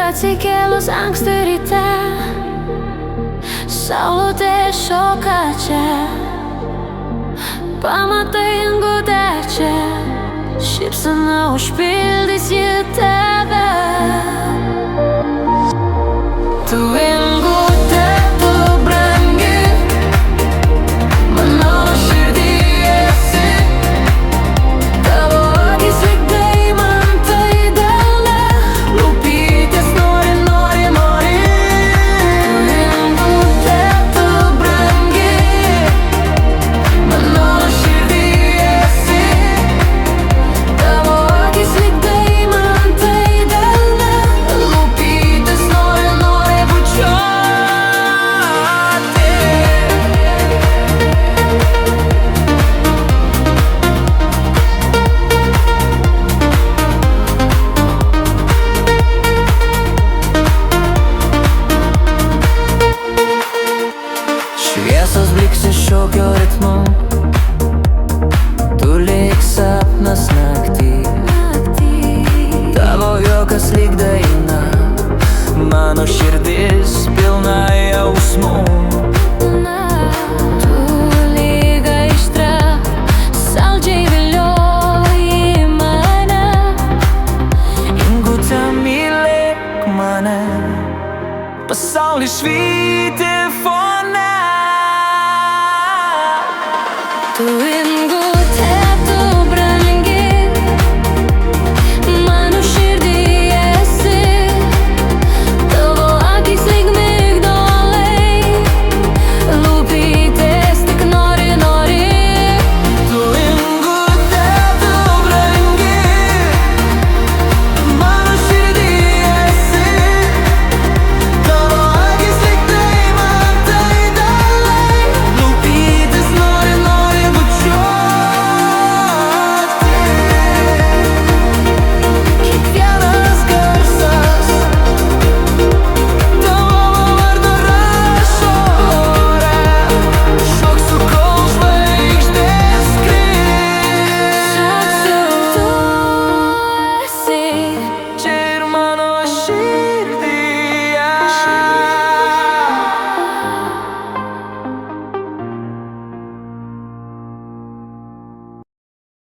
atsikėlus anksti ryte, saulutė šoka čia, pamatai ingutę čia, šypsena užpildys ji tave. Tu ingutė, tu brangi, mano širdį esi. Tavo akys lyg deimantai delne, lūpytės nori, nori, nori. Tu ingutė, tu brangi, mano širdį esi. Tavo akys lyg deimantai delne, lūpytės nori, nori bučiuoti. Šviesos blyksi šokio ritmu, tu lyg sapnas naktį. Tavo juokas lyg daina, mano širdis pilna jausmų. Tu lyg aistra, saldžiai vilioji mane. Ingutė, mylėk mane, pasaulis švyti